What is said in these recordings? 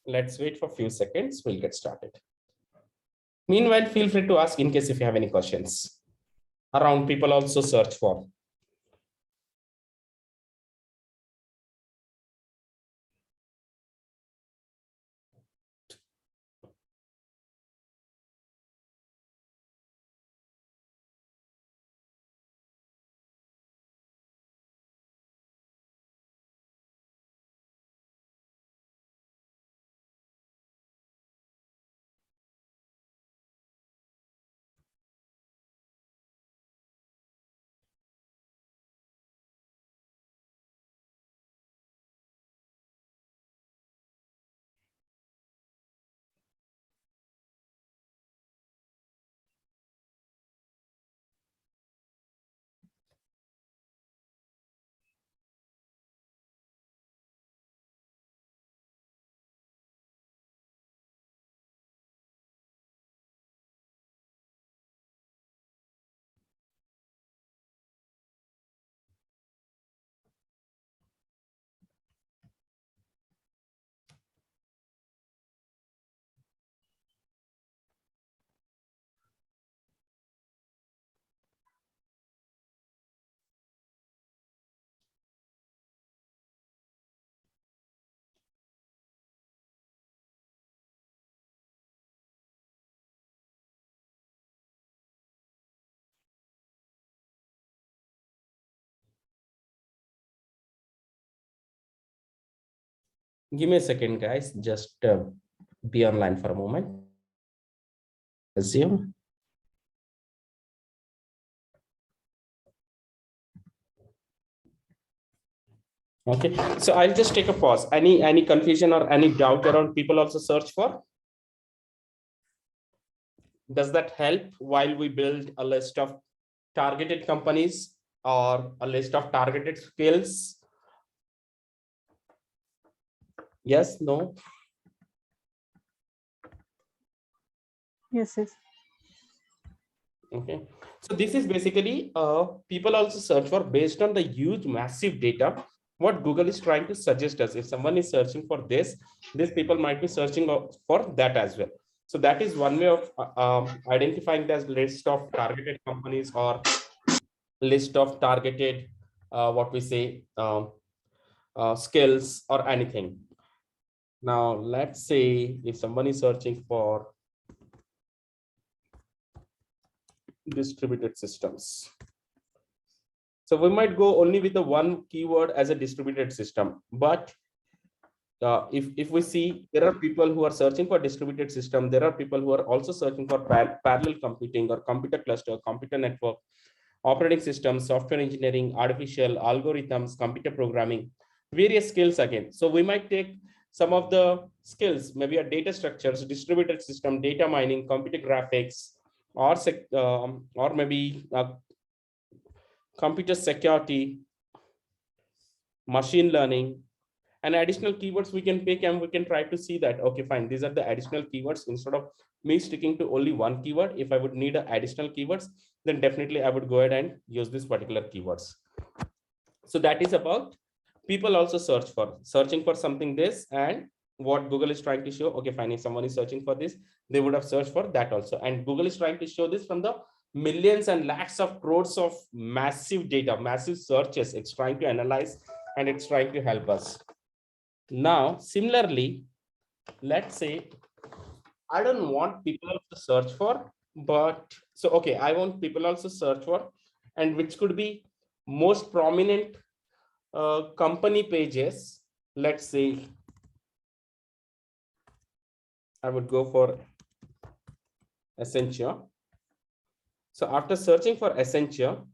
Let's wait for a few seconds. We'll get started. Meanwhile, feel free to ask in case if you have any questions around people also search for. Give me a second, guys. Just be online for a moment. Assume. Okay, so I'll just take a pause. Any confusion or any doubt around people also search for? Does that help while we build a list of targeted companies or a list of targeted skills? Yes, no? Yes. Okay, so this is basically people also search for based on the huge massive data. What Google is trying to suggest us, if someone is searching for this, these people might be searching for that as well. So that is one way of identifying the list of targeted companies or list of targeted what we say skills or anything. Now let's say if someone is searching for distributed systems, so we might go only with the one keyword as a distributed system. But if we see, there are people who are searching for distributed system, there are people who are also searching for parallel computing or computer cluster, computer network, operating systems, software engineering, artificial algorithms, computer programming, various skills again. So we might take some of the skills, maybe a data structures, distributed system, data mining, computer graphics, or maybe computer security, machine learning, and additional keywords we can pick, and we can try to see that, okay, fine, these are the additional keywords. Instead of me sticking to only one keyword, if I would need additional keywords, then definitely I would go ahead and use this particular keywords. So that is about people also searching for something this, and what Google is trying to show, okay, fine, if someone is searching for this, they would have searched for that also. And Google is trying to show this from the millions and lakhs of crores of massive data, massive searches. It's trying to analyze and it's trying to help us. Now, similarly, let's say I don't want people to search for, but so, okay, I want people also search for, and which could be most prominent company pages. Let's say I would go for Accenture. So after searching for Accenture,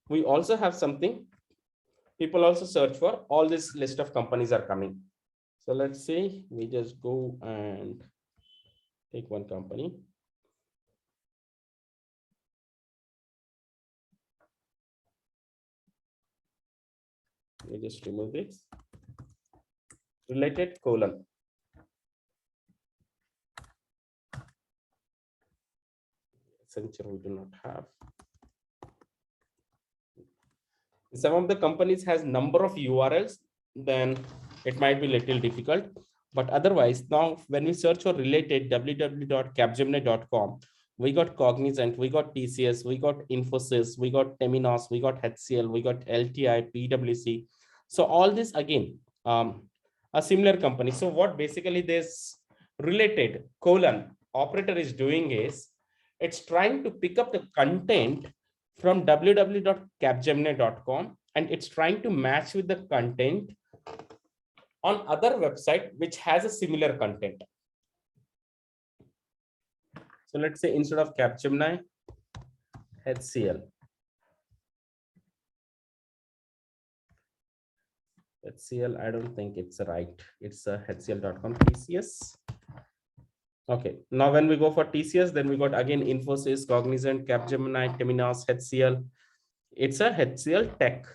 we also have something. People also search for, all this list of companies are coming. So let's say we just go and take one company. We just remove this. Related colon. Accenture we do not have. Some of the companies has number of URLs, then it might be little difficult. But otherwise, now when we search for related www.capgemini.com, we got Cognizant, we got TCS, we got Infosys, we got Temenos, we got HCL, we got LTI, PwC. So all this again, a similar company. So what basically this related colon operator is doing is it's trying to pick up the content from www.capgemini.com and it's trying to match with the content on other website which has a similar content. So let's say instead of Capgemini, HCL. HCL, I don't think it's right. It's a HCL.com, TCS. Okay, now when we go for TCS, then we got again Infosys, Cognizant, Capgemini, Temenos, HCL. It's a HCL Tech.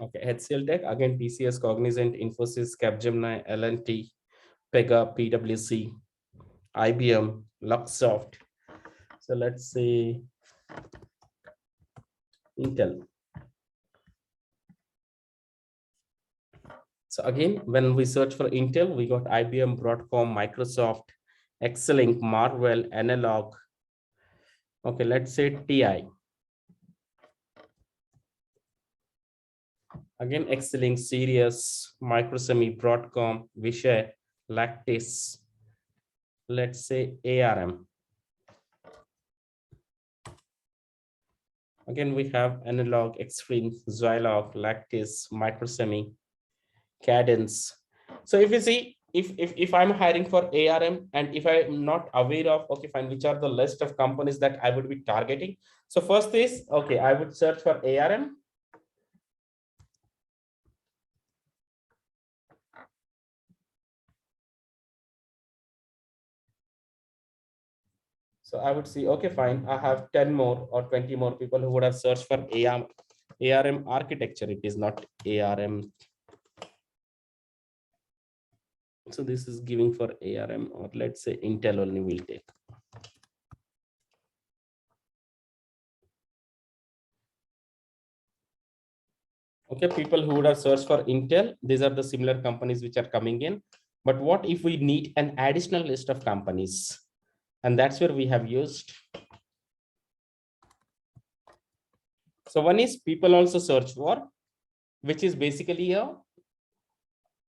Okay, HCL Tech, again TCS, Cognizant, Infosys, Capgemini, L&T, Pega, PwC, IBM, Luxsoft. So let's say Intel. So again, when we search for Intel, we got IBM, Broadcom, Microsoft, Excelink, Marvell, Analog. Okay, let's say TI. Again, Excelink, Sirius, Microsemi, Broadcom, Vishay, Lactis. Let's say ARM. Again, we have Analog, Extreme, Zilog, Lactis, Microsemi, Cadence. So if you see, if I'm hiring for ARM and if I'm not aware of, okay, fine, which are the list of companies that I would be targeting. So first is, okay, I would search for ARM. So I would see, okay, fine, I have 10 more or 20 more people who would have searched for ARM architecture. It is not ARM. So this is giving for ARM, or let's say Intel only will take. Okay, people who would have searched for Intel, these are the similar companies which are coming in. But what if we need an additional list of companies? And that's where we have used. So one is people also search for, which is basically a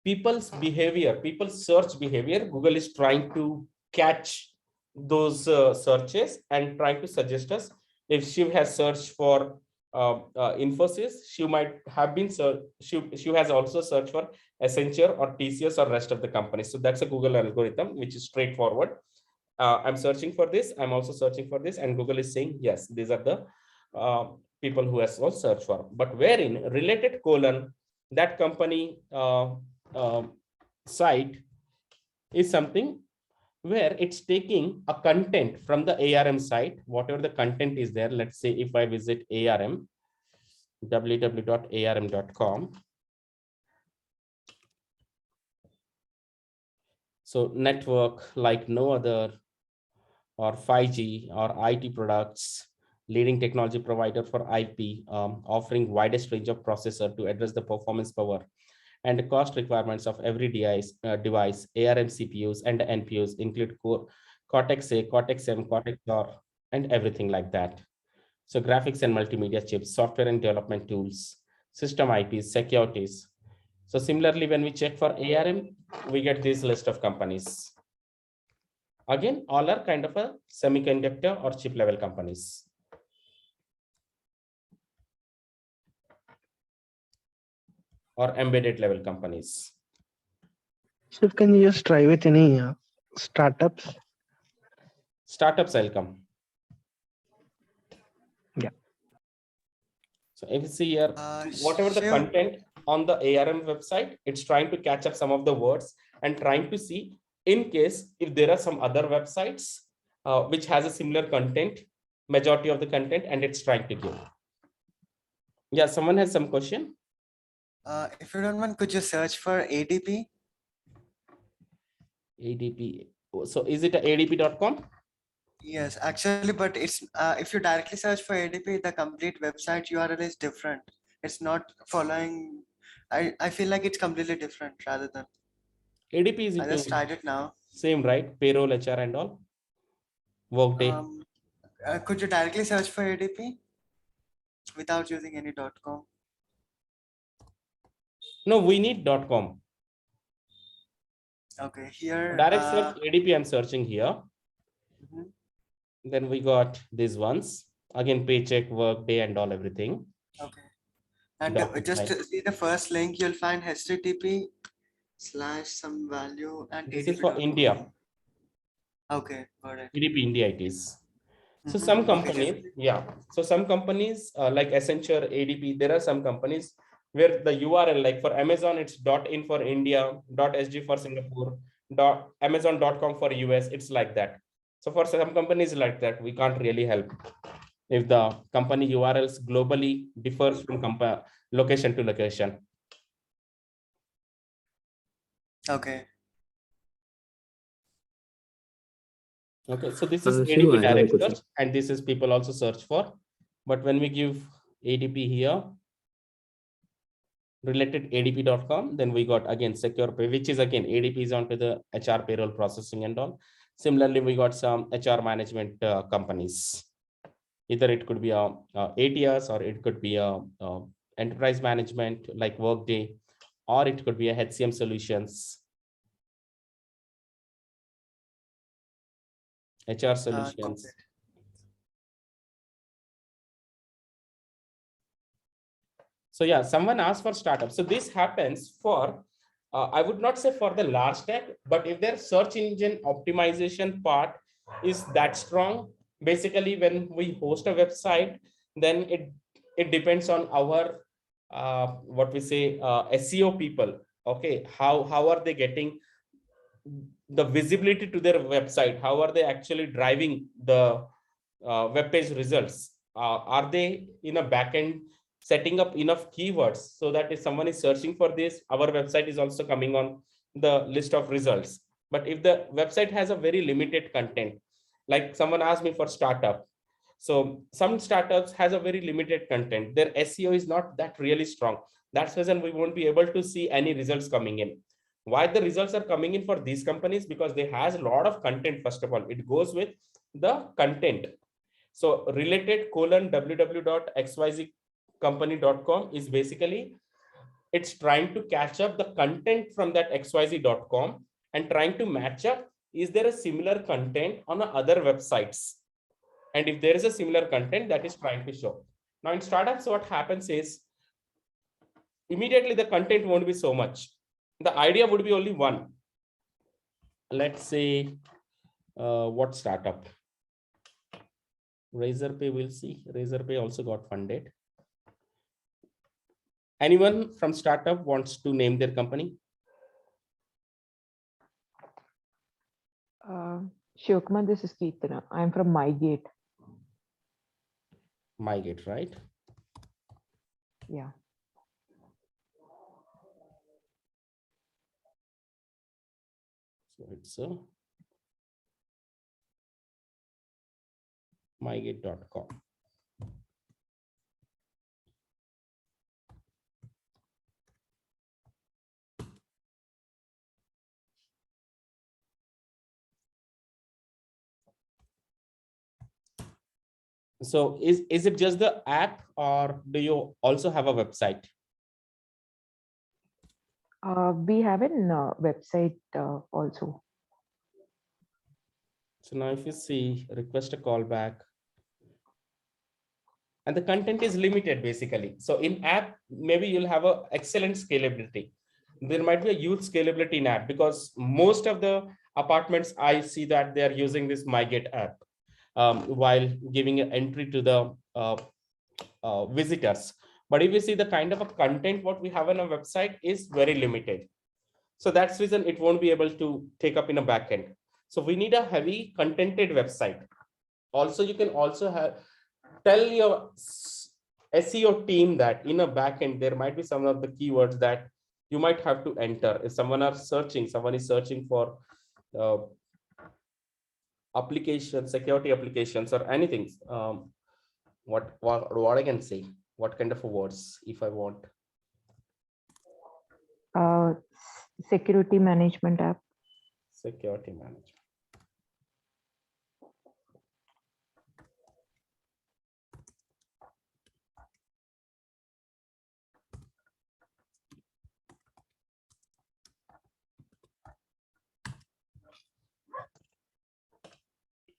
people's behavior, people's search behavior. Google is trying to catch those searches and trying to suggest us. If she has searched for Infosys, she might have been she has also searched for Accenture or TCS or rest of the companies. So that's a Google algorithm which is straightforward. I'm searching for this, I'm also searching for this, and Google is saying yes, these are the people who has also searched for. But wherein related colon, that company site is something where it's taking a content from the ARM site, whatever the content is there. Let's say if I visit ARM, www.arm.com. So network like no other, or 5G or IT products, leading technology provider for IP, offering widest range of processor to address the performance, power, and the cost requirements of every device. ARM CPUs and NPUs include Cortex-A, Cortex-M, Cortex-R, and everything like that. So graphics and multimedia chips, software and development tools, system IPs, securities. So similarly, when we check for ARM, we get this list of companies. Again, all are kind of a semiconductor or chip level companies. Or embedded level companies. So can you just try with any startups? Startups will come. Yeah. So if you see here, whatever the content on the ARM website, it's trying to catch up some of the words and trying to see in case if there are some other websites which has a similar content, majority of the content, and it's trying to give. Yeah, someone has some question. If you don't mind, could you search for ADP? ADP. So is it a ADP.com? Yes, actually, but it's if you directly search for ADP, the complete website URL is different. It's not following. I feel like it's completely different rather than. ADP is I just tried it now. same, right? Payroll, HR, and all. Workday. Um, could you directly search for ADP without using any .com? No, we need .com. Okay, here. Direct search ADP. I'm searching here. Mhm. Then we got these ones again, paycheck, workday, and all everything. Okay, and just Docusign. to see the first link, you'll find http / some value and This is for India. adp.com. Okay, got it. ADP India it is. So Mhm. some Okay, companies, yeah. So some companies like Accenture, ADP, there are some companies where the URL, like for Amazon, it's .in for India, .sg for Singapore, Amazon.com for US. It's like that. So for some companies like that, we can't really help if the company URLs globally differs from location to location. okay. Okay, so this is Shiv, ADP I have a direct question. search, and this is people also search for. But when we give ADP here, related adp.com, then we got again secure pay, which is again ADP is onto the HR payroll processing and all. Similarly, we got some HR management companies. Either it could be a ATS, or it could be a enterprise management like Workday, or it could be a HCM solutions, HR solutions. Okay. So yeah, someone asked for startup. So this happens for, I would not say for the large tech, but if their search engine optimization part is that strong, basically when we host a website, then it depends on our what we say SEO people. Okay, how are they getting the visibility to their website? How are they actually driving the web page results? Are they in a backend setting up enough keywords so that if someone is searching for this, our website is also coming on the list of results? But if the website has a very limited content, like someone asked me for startup, so some startups has a very limited content, their SEO is not that really strong. That's the reason we won't be able to see any results coming in. Why the results are coming in for these companies? Because they has a lot of content. First of all, it goes with the content. So related www.xyzcompany.com is basically, it's trying to catch up the content from that xyz.com and trying to match up, is there a similar content on other websites? And if there is a similar content, that is trying to show. Now in startups, what happens is immediately the content won't be so much. The idea would be only one. Let's say what startup? Razorpay, we'll see. Razorpay also got funded. Anyone from startup wants to name their company? Shivkumar, this is Keertana. I'm from MyGate. MyGate, right? Yeah. So it's mygate.com. So is it just the app, or do you also have a website? We have a website also. So now if you see request a callback, and the content is limited basically. So in app, maybe you'll have a excellent scalability. There might be a huge scalability in app, because most of the apartments I see that they are using this MyGate app while giving an entry to the visitors. But if you see the kind of a content what we have on a website is very limited. So that's the reason it won't be able to take up in a backend. So we need a heavy contented website. Also, you can also have tell your SEO team that in a backend there might be some of the keywords that you might have to enter. If someone is searching for applications, security applications, or anything. What I can say? What kind of words if I want? Security management app. Security management.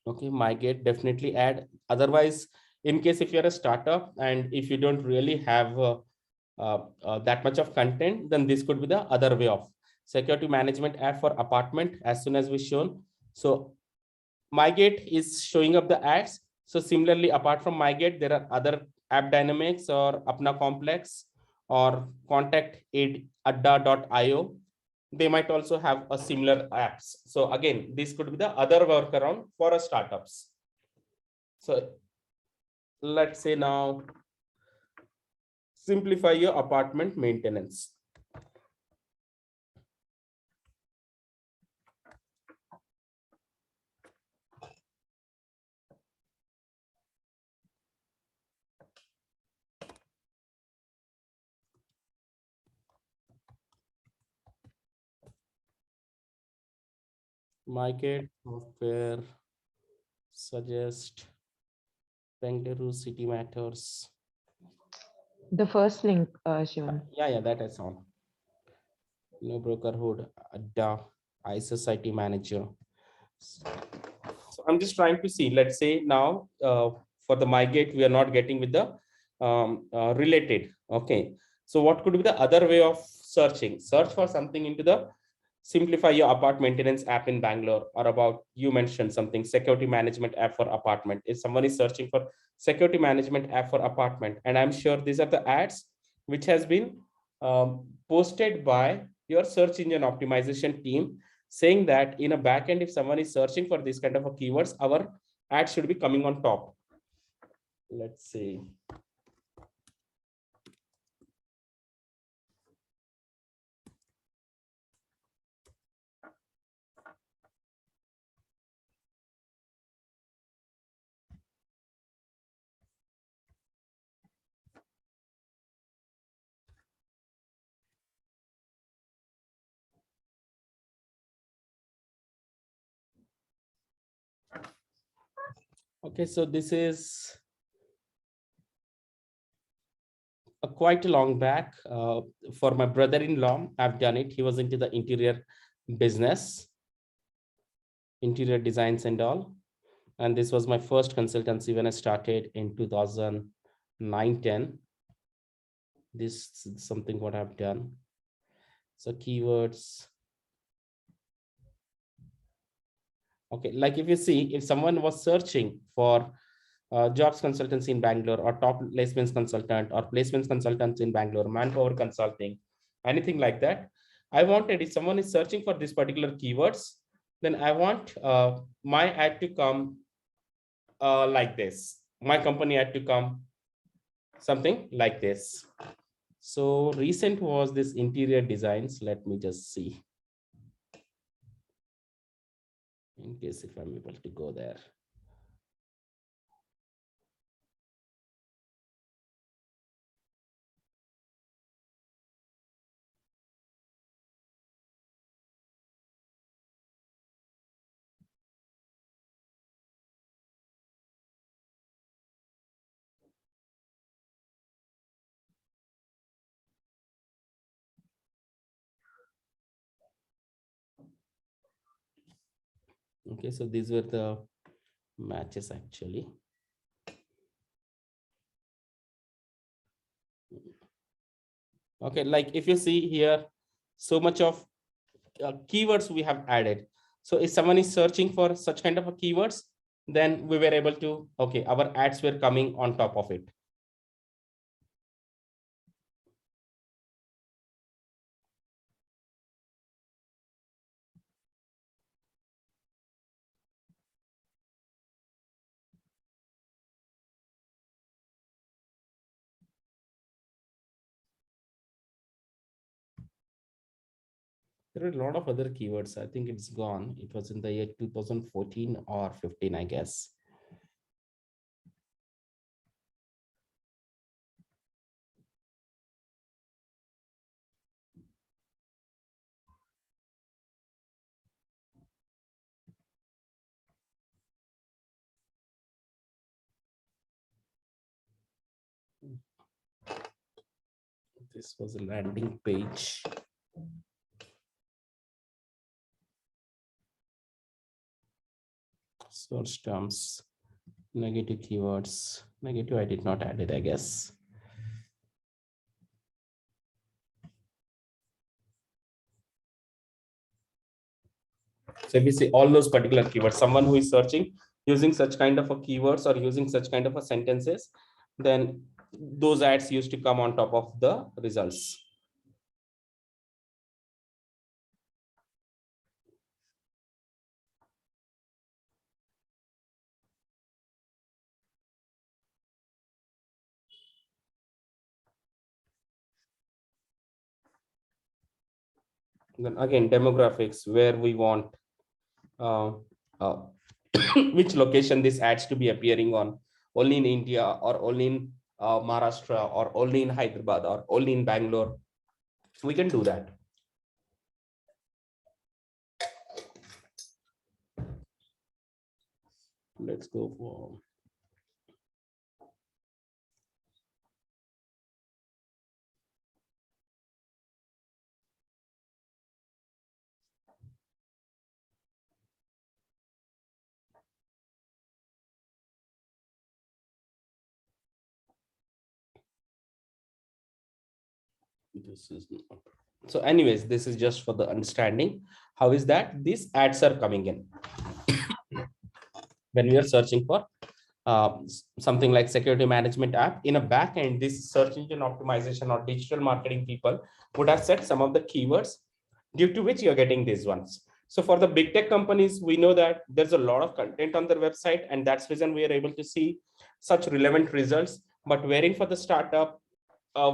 Okay, MyGate definitely add. Otherwise, in case if you're a startup and if you don't really have that much of content, then this could be the other way of security management app for apartment as soon as we shown. So MyGate is showing up the ads. So similarly, apart from MyGate, there are other App Dynamics or Apna Complex or Contact Adda.io. They might also have a similar apps. So again, this could be the other workaround for a startups. So let's say now simplify your apartment maintenance. MyGate software suggest Bengaluru City Matters. The first link, Shivan. Yeah, that I saw. No brokerhood, Adda, iSociety manager. So I'm just trying to see, let's say now for the MyGate, we are not getting with the related. Okay. So what could be the other way of searching? Search for something into the simplify your apart maintenance app in Bangalore, or about you mentioned something security management app for apartment. If someone is searching for security management app for apartment, and I'm sure these are the ads which has been posted by your search engine optimization team, saying that in a backend, if someone is searching for this kind of a keywords, our ad should be coming on top. Let's see. Okay, so this is quite a long back for my brother-in-law. I've done it. He was into the interior business, interior designs and all. And this was my first consultancy when I started in 2009-10. This is something what I've done. So keywords. Okay, like if you see, if someone was searching for jobs consultancy in Bangalore, or top placements consultant, or placements consultants in Bangalore, manpower consulting, anything like that, I wanted, if someone is searching for this particular keywords, then I want my ad to come like this. My company ad to come something like this. So recent was this interior designs. Let me just see, in case if I'm able to go there. Okay, so these were the matches actually. Okay, like if you see here, so much of keywords we have added. So if someone is searching for such kind of a keywords, then we were able to, okay, our ads were coming on top of it. There are a lot of other keywords. I think it's gone. It was in the year 2014 or 15, I guess. This was a landing page. Search terms, negative keywords, negative. I did not add it, I guess. So if you see all those particular keywords, someone who is searching using such kind of a keywords or using such kind of a sentences, then those ads used to come on top of the results. Then again, demographics, where we want uh, uh, which location this ads to be appearing on, only in India or only in Maharashtra or only in Hyderabad or only in Bangalore. We can do that. Let's go for this is not. So anyways, this is just for the understanding. How is that these ads are coming in when we are searching for something like security management app in a back end? This search engine optimization or digital marketing people would have set some of the keywords due to which you're getting these ones. So for the big tech companies, we know that there's a lot of content on their website, and that's the reason we are able to see such relevant results. But wherein for the startup,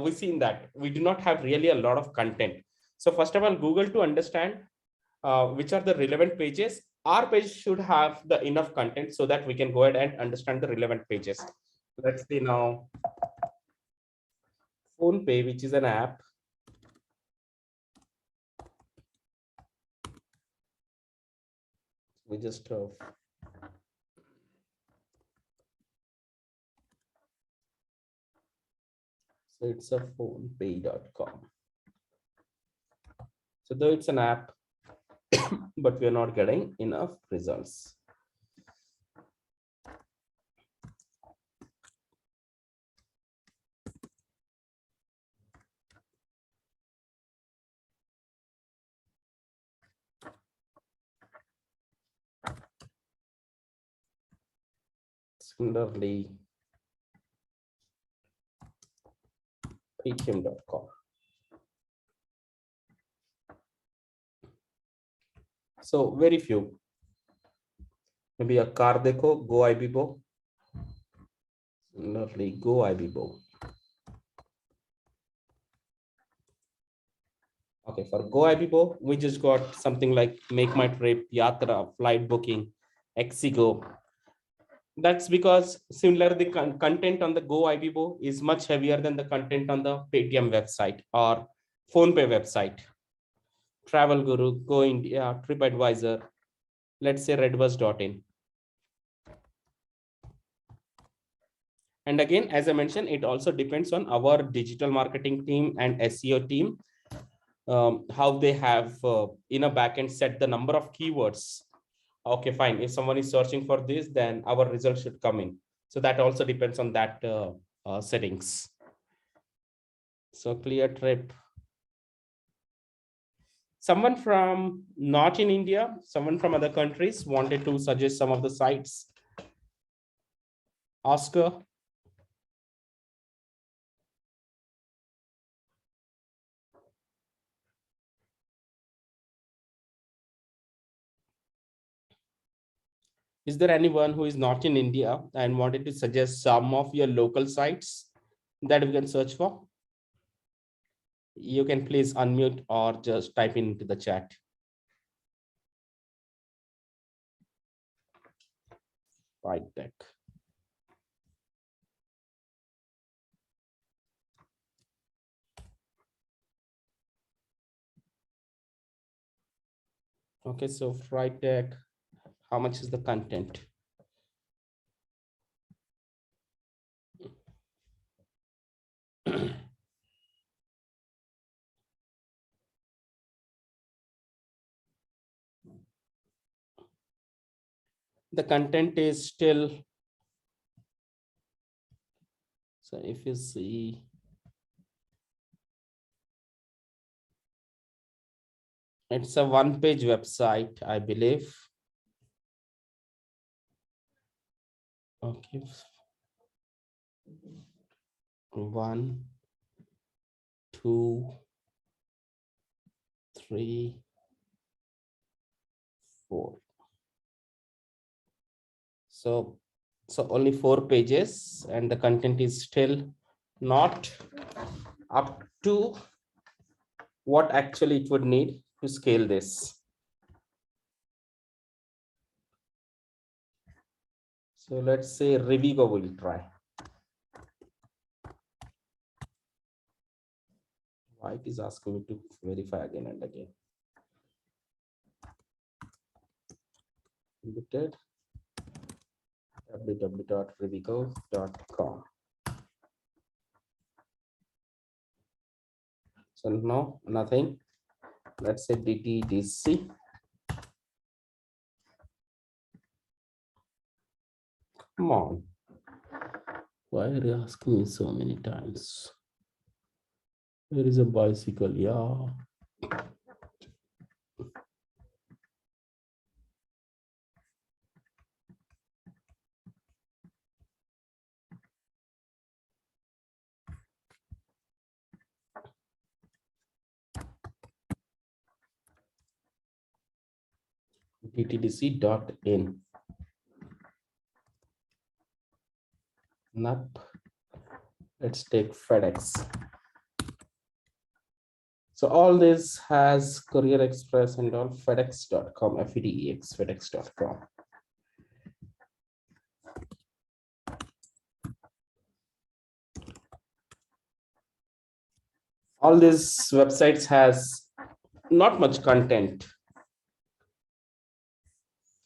we've seen that we do not have really a lot of content. So first of all, Google, to understand which are the relevant pages, our page should have the enough content so that we can go ahead and understand the relevant pages. Let's see now. PhonePe, which is an app. We just so it's a phonepay.com. So though it's an app, but we're not getting enough results. Similarly, paytm.com. So very few. Maybe a car deco, Go Ibibo. Similarly, Go Ibibo. Okay, for Go Ibibo, we just got something like Make My Trip, Yatra, flight booking, Exigo. That's because similar the content on the Go Ibibo is much heavier than the content on the Paytm website or PhonePe website. Travel Guru, Go India, TripAdvisor, let's say redbus.in. And again, as I mentioned, it also depends on our digital marketing team and SEO team, how they have in a backend set the number of keywords. Okay, fine. If someone is searching for this, then our result should come in. So that also depends on that settings. So Clear Trip. Someone from not in India, someone from other countries wanted to suggest some of the sites. Oscar. Is there anyone who is not in India and wanted to suggest some of your local sites that we can search for? You can please unmute or just type into the chat. Right deck. Okay, so Fright Deck, how much is the content? The content is still, so if you see, it's a one-page website, I believe. Okay. 1, 2, 3, 4. So only 4 pages, and the content is still not up to what actually it would need to scale this. So let's say Revigo will try. Why it is asking me to verify again and again. Limited www.revigo.com. So no, nothing. Let's say DTDC. Come on. Why are you asking me so many times? There is a bicycle, yeah. DTDC.in. Nope. Let's take FedEx. So all this has Courier Express and all, FedEx.com, FEDEX, FedEx.com. All these websites has not much content.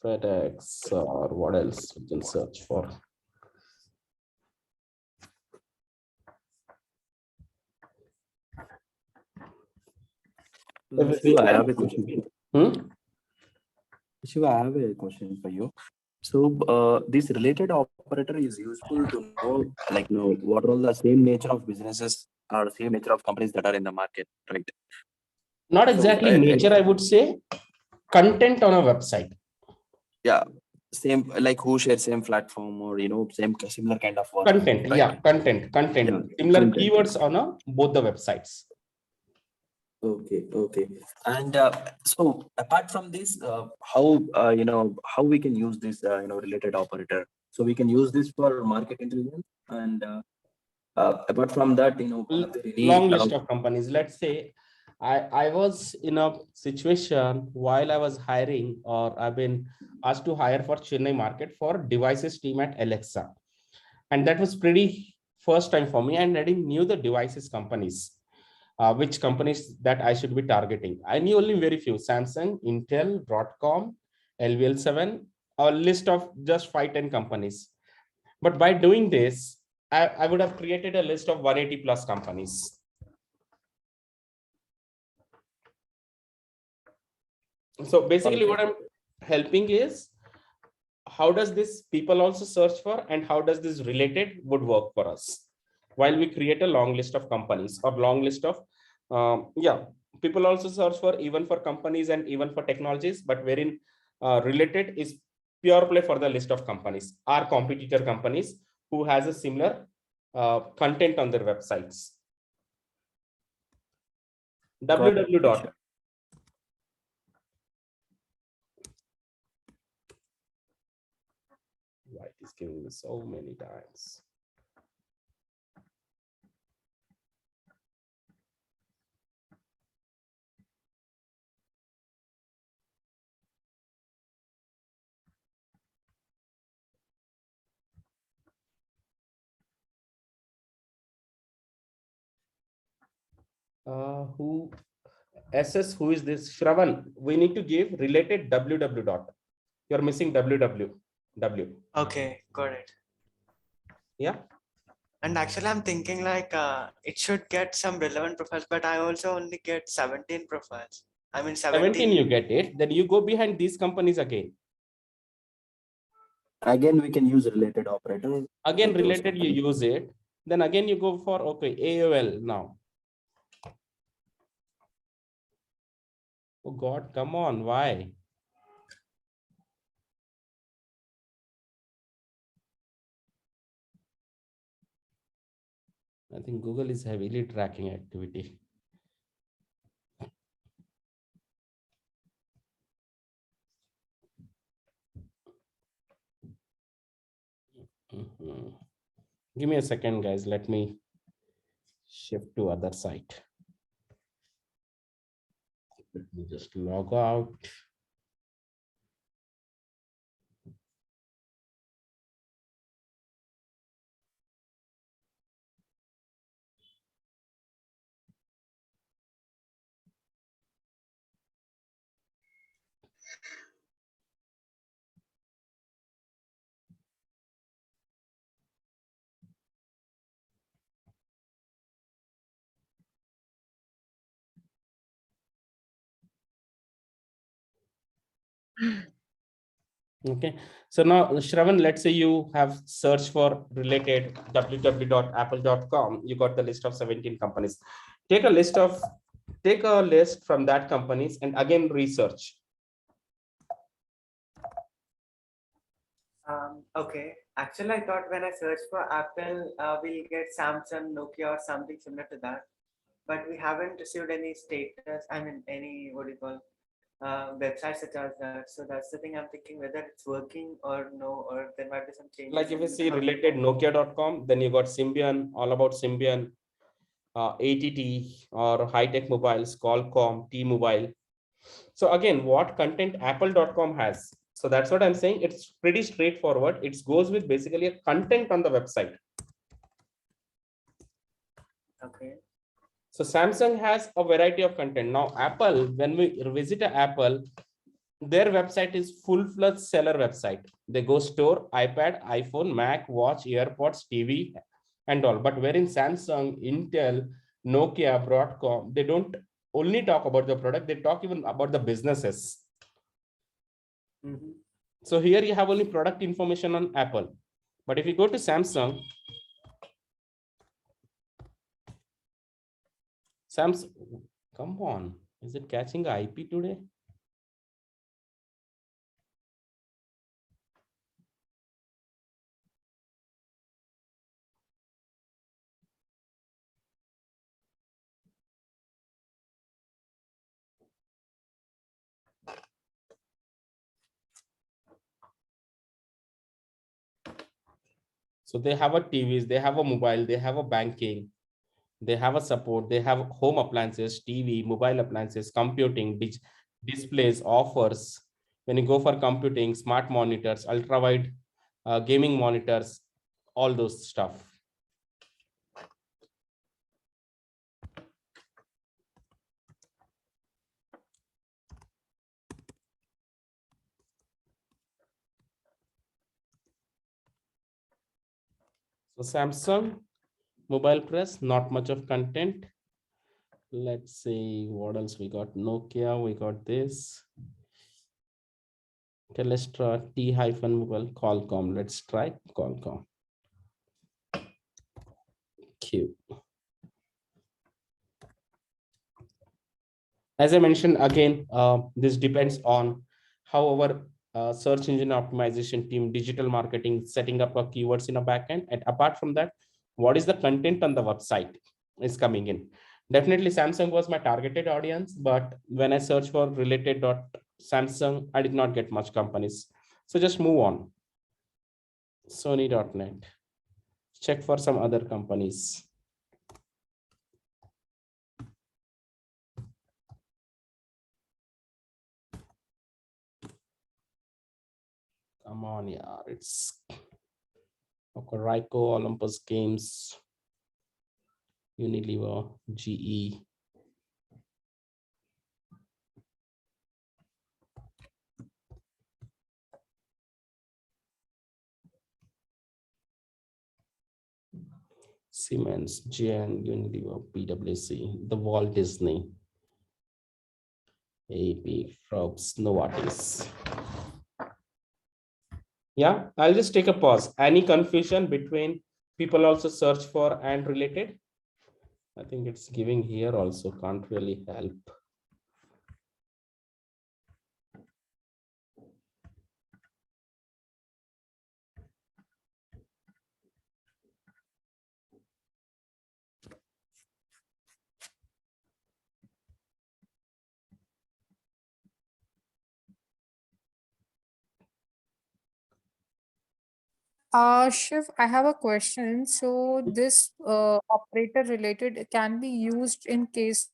FedEx or what else we can search for. Shiva, I have a question. Hmm? Shiva, I have a question for you. So, this related operator is useful to know, like, what are all the same nature of businesses or same nature of companies that are in the market, right? Not So, exactly nature, I would say. Content on a website. Yeah, same, like who share same platform or same similar kind of work. Content, right? yeah, content. Yeah, Similar content. keywords on both the websites. Okay. And so apart from this, how how we can use this related operator? So we can use this for market intelligence, and apart from that, are there any Long list of companies. Let's say I was in a situation while I was hiring, or I've been asked to hire for Chennai market for devices team at Alexa. And that was pretty first time for me, and I didn't knew the devices companies, which companies that I should be targeting. I knew only very few: Samsung, Intel, Broadcom, LVL7, a list of just 5-10 companies. But by doing this, I would have created a list of 180 plus companies. So basically what I'm helping is, how does this people also search for, and how does this related would work for us while we create a long list of companies or long list of people also search for, even for companies and even for technologies, but wherein related is pure play for the list of companies, our competitor companies who has a similar content on their websites. www. Why it is giving me so many times? Who SS? Who is this? Shravan. We need to give related www dot. You're missing www. Okay, got it. Yeah. And actually, I'm thinking like it should get some relevant profiles, but I also only get 17 profiles. I mean 17 you 17. get it. Then you go behind these companies again. Again, we can use related operator. Again, with those related you companies. use it. Then again you go for okay AOL now. Oh God, come on, why? I think Google is heavily tracking activity. Mhm. Give me a second, guys. Let me shift to other site. Let me just log out. Okay, so now Shravan, let's say you have searched for related www.apple.com. You got the list of 17 companies. Take a list from that companies and again research. Okay. Actually, I thought when I search for Apple, we'll get Samsung, Nokia, or something similar to that. But we haven't received any status. I mean, any what do you call websites such as that. So that's the thing I'm thinking whether it's working or no, or there might be some changes. Like if you in see how we related perform. Nokia.com, then you got Symbian, all about Symbian, ATT or high tech mobiles, Qualcomm, T-Mobile. So again, what content apple.com has. So that's what I'm saying. It's pretty straightforward. It goes with basically a content on the website. Okay. So Samsung has a variety of content. Now Apple, when we visit Apple, their website is full-fledged seller website. They go store iPad, iPhone, Mac, watch, AirPods, TV, and all. But wherein Samsung, Intel, Nokia, Broadcom, they don't only talk about the product, they talk even about the businesses. Mhm. So here you have only product information on Apple. But if you go to Samsung, come on, is it catching IP today? So they have a TVs, they have a mobile, they have a banking, they have a support, they have home appliances, TV, mobile appliances, computing, displays, offers. When you go for computing, smart monitors, ultra wide gaming monitors, all those stuff. So Samsung mobile press, not much of content. Let's see what else we got. Nokia, we got this. Telstra, T-mobile, Qualcomm. Let's try Qualcomm. Q. As I mentioned again, this depends on how our search engine optimization team, digital marketing, setting up a keywords in a backend. And apart from that, what is the content on the website is coming in. Definitely Samsung was my targeted audience, but when I search for related Samsung, I did not get much companies. So just move on. Sony.net. Check for some other companies. Come on, yeah, it's okay. Ryko, Olympus Games, Unilever, GE. Siemens, GN, Unilever, PwC, the Walt Disney, AP, Probs, Novartis. Yeah, I'll just take a pause. Any confusion between people also search for and related? I think it's giving here also, can't really help. Shiv, I have a question. So this operator related can be used in case